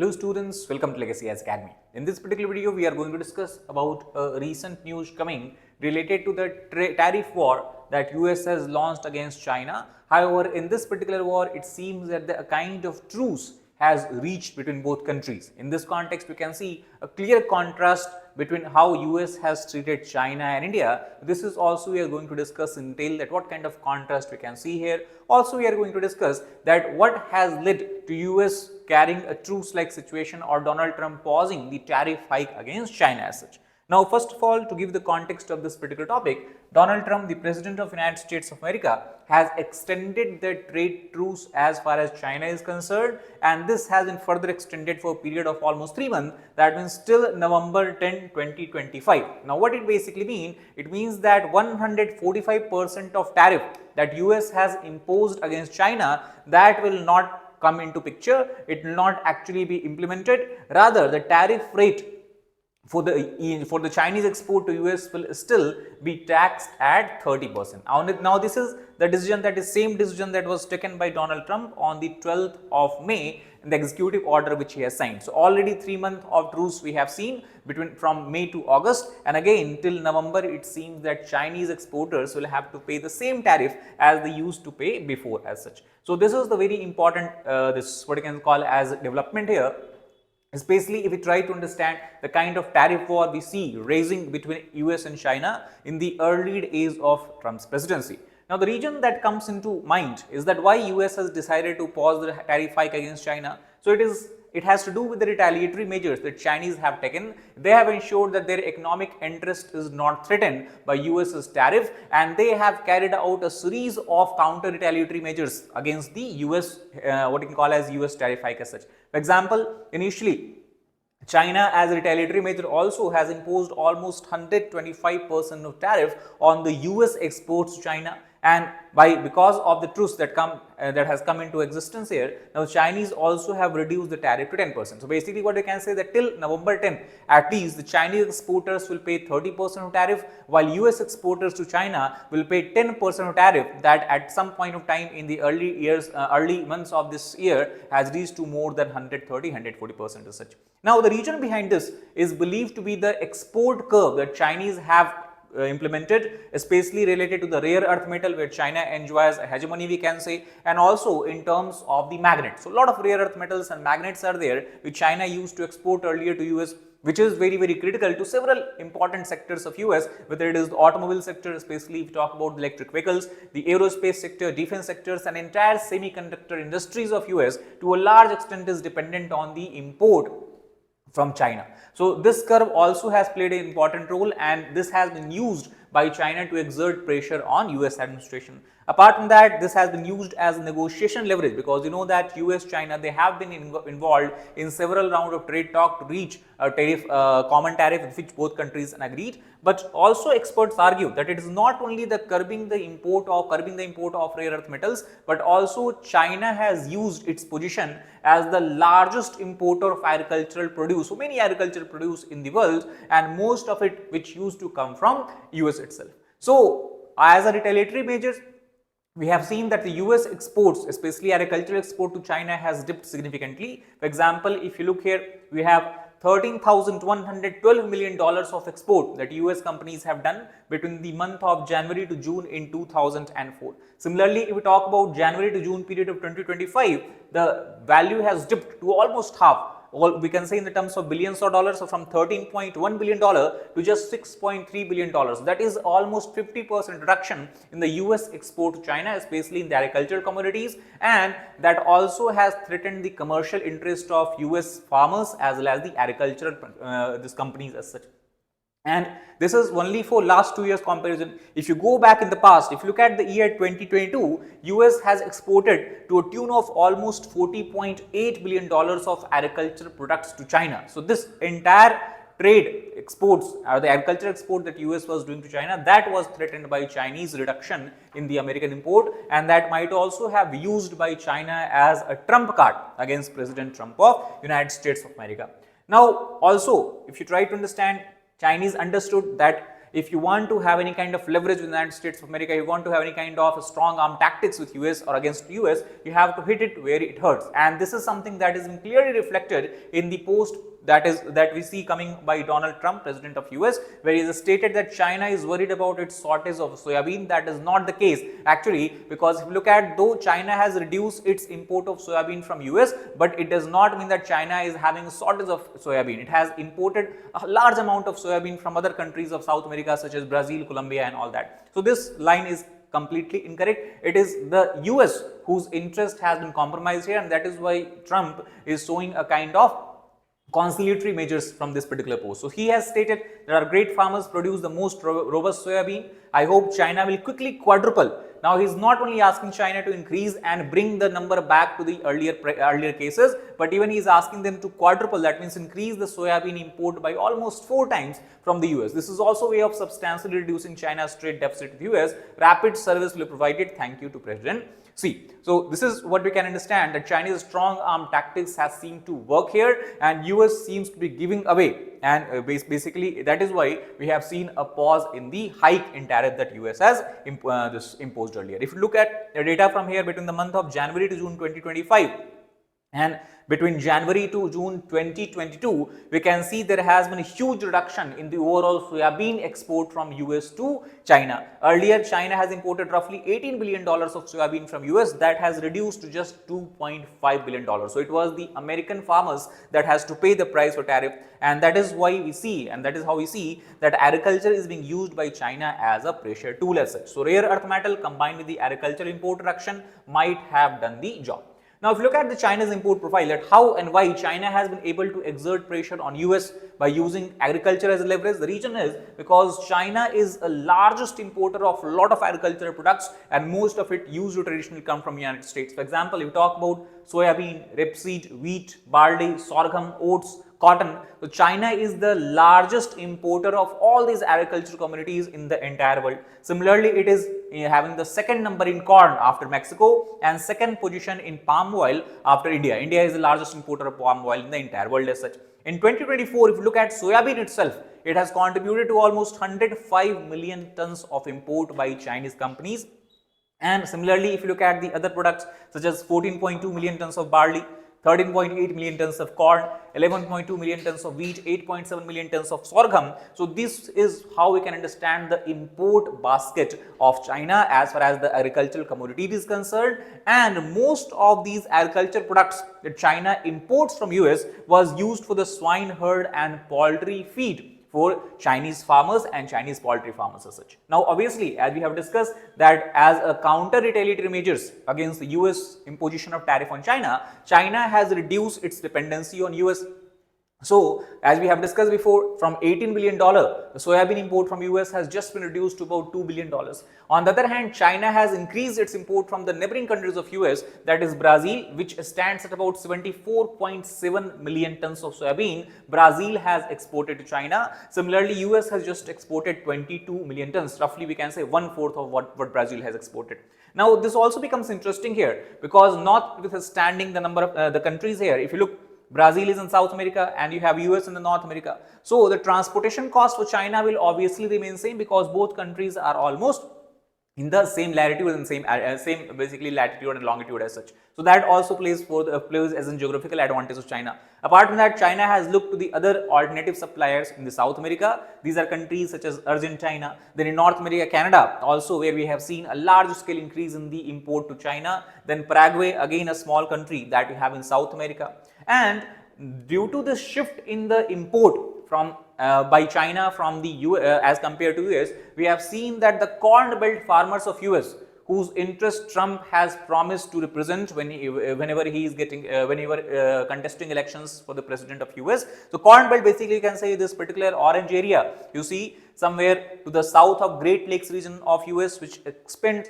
Hello students, welcome to Legacy As Academy. In this particular video, we are going to discuss about recent news coming related to the tariff war that US has launched against China. However, in this particular war, it seems that a kind of truce has reached between both countries. In this context, we can see a clear contrast between how US has treated China and India. This is also we are going to discuss in detail that what kind of contrast we can see here. Also, we are going to discuss that what has led to US carrying a truce like situation or Donald Trump pausing the tariff hike against China as such. Now, first of all, to give the context of this particular topic, Donald Trump, the President of the United States of America, has extended the trade truce as far as China is concerned, and this has been further extended for a period of almost 3 months, that means till November 10, 2025. Now, what it basically means? It means that 145% of tariff that US has imposed against China, that will not come into picture, it will not actually be implemented. Rather, the tariff rate for the Chinese export to US will still be taxed at 30%. Now this is the decision, that is same decision that was taken by Donald Trump on the 12th of May in the executive order which he has signed. So already 3 months of truce we have seen from May to August, and again till November it seems that Chinese exporters will have to pay the same tariff as they used to pay before as such. So this is the very important this what you can call as development here. Especially if we try to understand the kind of tariff war we see raising between US and China in the early days of Trump's presidency. Now, the reason that comes into mind is that why US has decided to pause the tariff hike against China. So it has to do with the retaliatory measures that Chinese have taken. They have ensured that their economic interest is not threatened by US's tariff, and they have carried out a series of counter retaliatory measures against the US, what you can call as US tariff hike as such. For example, initially, China as a retaliatory measure also has imposed almost 125% of tariff on the US exports to China, and because of the truce that has come into existence here, now Chinese also have reduced the tariff to 10%. So basically what we can say that till November 10, at least the Chinese exporters will pay 30% of tariff, while US exporters to China will pay 10% of tariff that at some point of time in the early months of this year has reached to more than 130-140% as such. Now the reason behind this is believed to be the export curve that Chinese have implemented, especially related to the rare earth metal where China enjoys a hegemony we can say, and also in terms of the magnets. So a lot of rare earth metals and magnets are there which China used to export earlier to US, which is very critical to several important sectors of US, whether it is the automobile sector, especially if you talk about electric vehicles, the aerospace sector, defense sectors, and entire semiconductor industries of US to a large extent is dependent on the import from China. So this curve also has played an important role, and this has been used by China to exert pressure on US administration. Apart from that, this has been used as negotiation leverage, because you know that US China, they have been involved in several rounds of trade talk to reach a common tariff which both countries agreed. But also experts argue that it is not only the curbing the import of rare earth metals, but also China has used its position as the largest importer of agricultural produce, so many agricultural produce in the world, and most of it which used to come from US itself. So as a retaliatory measure, we have seen that the US exports, especially agricultural export to China, has dipped significantly. For example, if you look here, we have $13,112 million of export that US companies have done between the month of January to June in 2004. Similarly, if we talk about January to June period of 2025, the value has dipped to almost half. We can say in the terms of billions of dollars, so from $13.1 billion to just $6.3 billion. That is almost 50% reduction in the US export to China, especially in the agricultural commodities, and that also has threatened the commercial interest of US farmers as well as the agricultural companies as such. And this is only for last 2 years comparison. If you go back in the past, if you look at the year 2022, US has exported to a tune of almost $40.8 billion of agricultural products to China. So this entire trade exports, or the agricultural export that US was doing to China, that was threatened by Chinese reduction in the American import, and that might also have used by China as a trump card against President Trump of United States of America. Now also, if you try to understand, Chinese understood that if you want to have any kind of leverage with the United States of America, you want to have any kind of strong arm tactics with US or against US, you have to hit it where it hurts. And this is something that is clearly reflected in the post that we see coming by Donald Trump, President of US, where he has stated that China is worried about its shortage of soybean. That is not the case actually, because if you look at, though China has reduced its import of soybean from US, but it does not mean that China is having a shortage of soybean. It has imported a large amount of soybean from other countries of South America such as Brazil, Colombia and all that. So this line is completely incorrect. It is the US whose interest has been compromised here, and that is why Trump is showing a kind of conciliatory measures from this particular post. So he has stated that our great farmers produce the most robust soybean. I hope China will quickly quadruple. Now he is not only asking China to increase and bring the number back to the earlier cases, but even he is asking them to quadruple. That means increase the soybean import by almost 4 times from the US. This is also a way of substantially reducing China's trade deficit with US. Rapid service will be provided. Thank you to President Xi. So this is what we can understand, that Chinese strong arm tactics has seemed to work here, and US seems to be giving away, and basically that is why we have seen a pause in the hike in tariff that US has imposed earlier. If you look at the data from here between the month of January to June 2025 and between January to June 2022, we can see there has been a huge reduction in the overall soybean export from US to China. Earlier, China has imported roughly $18 billion of soybean from US. That has reduced to just $2.5 billion. So it was the American farmers that has to pay the price for tariff, and that is why we see, and that is how we see that agriculture is being used by China as a pressure tool as such. So rare earth metal combined with the agricultural import reduction might have done the job. Now, if you look at the China's import profile, that how and why China has been able to exert pressure on US by using agriculture as a leverage, the reason is because China is a largest importer of a lot of agricultural products, and most of it used to traditionally come from United States. For example, if you talk about soybean, rapeseed, wheat, barley, sorghum, oats, cotton. So China is the largest importer of all these agricultural commodities in the entire world. Similarly, it is having the second number in corn after Mexico and second position in palm oil after India. India is the largest importer of palm oil in the entire world as such. In 2024, if you look at soybean itself, it has contributed to almost 105 million tons of import by Chinese companies. And similarly, if you look at the other products such as 14.2 million tons of barley, 13.8 million tons of corn, 11.2 million tons of wheat, 8.7 million tons of sorghum. So this is how we can understand the import basket of China as far as the agricultural commodity is concerned. And most of these agricultural products that China imports from US was used for the swine herd and poultry feed for Chinese farmers and Chinese poultry farmers as such. Now, obviously, as we have discussed that as a counter retaliatory measures against the US imposition of tariff on China, China has reduced its dependency on US. So, as we have discussed before, from $18 billion, the soybean import from US has just been reduced to about $2 billion. On the other hand, China has increased its import from the neighboring countries of US, that is Brazil, which stands at about 74.7 million tons of soybean. Brazil has exported to China. Similarly, US has just exported 22 million tons, roughly we can say 1/4 of what Brazil has exported. Now, this also becomes interesting here because notwithstanding the number of the countries here, if you look, Brazil is in South America and you have US in the North America. So the transportation cost for China will obviously remain same because both countries are almost in the same latitude and same basically latitude and longitude as such. So that also plays as a geographical advantage of China. Apart from that, China has looked to the other alternative suppliers in the South America. These are countries such as Argentina. Then in North America, Canada also, where we have seen a large scale increase in the import to China. Then Paraguay, again a small country that we have in South America. And due to the shift in the import from by China from the US as compared to US, we have seen that the corn belt farmers of US, whose interest Trump has promised to represent whenever he is contesting elections for the president of US. So corn belt basically you can say this particular orange area you see somewhere to the south of Great Lakes region of US, which spreads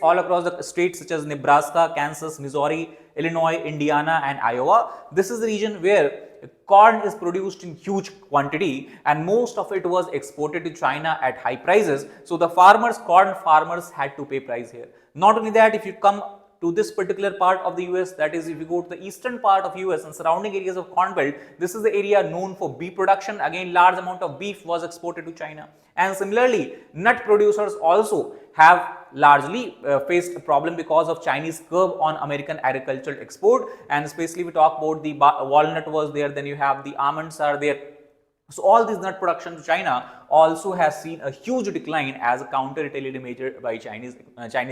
all across the states such as Nebraska, Kansas, Missouri, Illinois, Indiana and Iowa. This is the region where corn is produced in huge quantity and most of it was exported to China at high prices. So the corn farmers had to pay price here. Not only that, if you come to this particular part of the US, that is, if you go to the eastern part of US and surrounding areas of Corn Belt, this is the area known for beef production. Again, large amount of beef was exported to China. And similarly, nut producers also have largely faced a problem because of Chinese curb on American agricultural export, and especially we talk about the walnut was there, then you have the almonds are there. So all these nut production to China also has seen a huge decline as a counter retaliatory measure by Chinese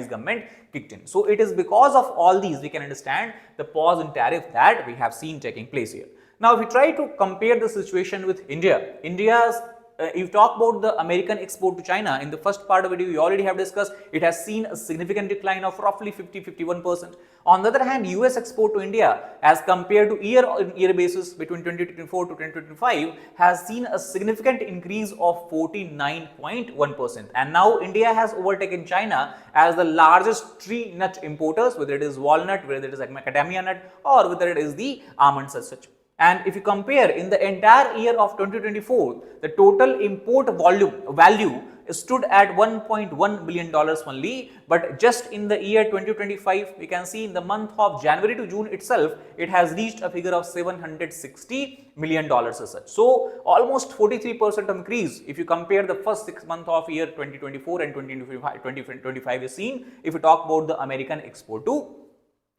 government kicked in. So it is because of all these we can understand the pause in tariff that we have seen taking place here. Now, if we try to compare the situation with India's if you talk about the American export to China, in the first part of the video we already have discussed, it has seen a significant decline of roughly 50-51%. On the other hand, US export to India as compared to year-on-year basis between 2024 to 2025 has seen a significant increase of 49.1%. And now India has overtaken China as the largest tree nut importers, whether it is walnut, whether it is macadamia nut, or whether it is the almonds as such. And if you compare in the entire year of 2024, the total import value stood at $1.1 billion only, but just in the year 2025, we can see in the month of January to June itself, it has reached a figure of $760 million as such. So almost 43% increase if you compare the first 6 months of year 2024 and 2025 is seen if you talk about the American export to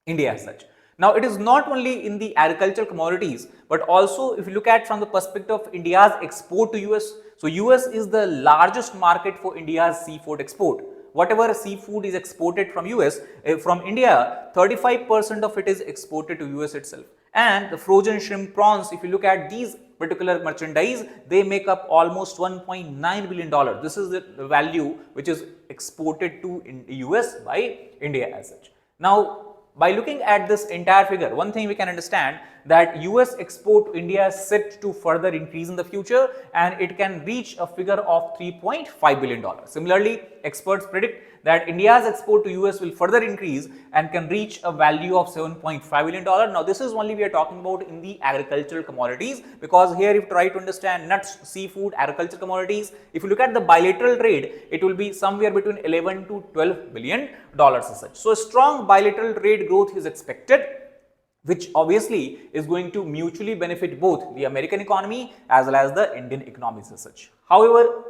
India as such. Now, it is not only in the agricultural commodities, but also if you look at from the perspective of India's export to US. So, US is the largest market for India's seafood export. Whatever seafood is exported from US, from India, 35% of it is exported to US itself. And the frozen shrimp, prawns, if you look at these particular merchandise, they make up almost $1.9 billion. This is the value which is exported to US by India as such. Now, by looking at this entire figure, one thing we can understand that US export to India is set to further increase in the future, and it can reach a figure of $3.5 billion. Similarly, experts predict that India's export to US will further increase and can reach a value of $7.5 billion. Now, this is only we are talking about in the agricultural commodities, because here if you try to understand nuts, seafood, agricultural commodities, if you look at the bilateral trade, it will be somewhere between 11 to 12 billion dollars as such. So, a strong bilateral trade growth is expected, which obviously is going to mutually benefit both the American economy as well as the Indian economies as such. However,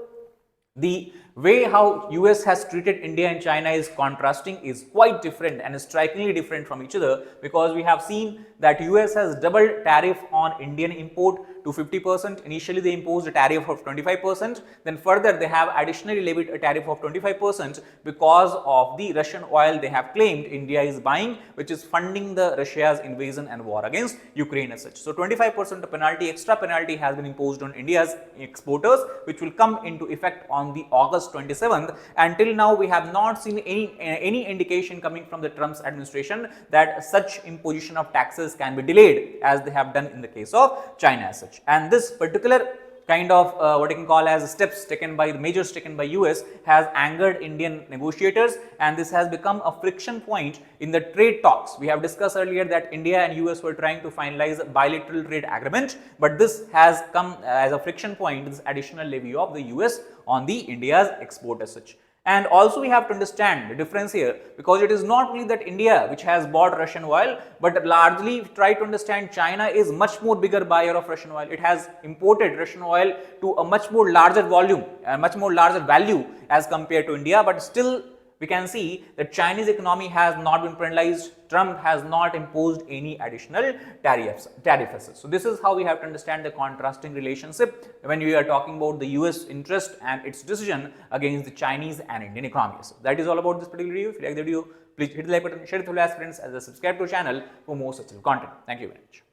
the way how US has treated India and China is contrasting, is quite different and strikingly different from each other, because we have seen that US has doubled tariff on Indian import to 50%. Initially, they imposed a tariff of 25%. Then further, they have additionally levied a tariff of 25% because of the Russian oil they have claimed India is buying, which is funding the Russia's invasion and war against Ukraine as such. So 25% penalty, extra penalty has been imposed on India's exporters, which will come into effect on the August 27th. Until now, we have not seen any indication coming from the Trump's administration that such imposition of taxes can be delayed, as they have done in the case of China as such. And this particular kind of what you can call as steps taken by the measures taken by US has angered Indian negotiators, and this has become a friction point in the trade talks. We have discussed earlier that India and US were trying to finalize a bilateral trade agreement, but this has come as a friction point, this additional levy of the US on the India's export as such. And also we have to understand the difference here, because it is not only that India which has bought Russian oil, but largely try to understand China is much more bigger buyer of Russian oil. It has imported Russian oil to a much more larger volume, much more larger value as compared to India, but still we can see that Chinese economy has not been penalized. Trump has not imposed any additional tariffs. So this is how we have to understand the contrasting relationship when we are talking about the US interest and its decision against the Chinese and Indian economies. So that is all about this particular video. If you like the video, please hit the like button, share it with your friends, as well as subscribe to our channel for more such content. Thank you very much.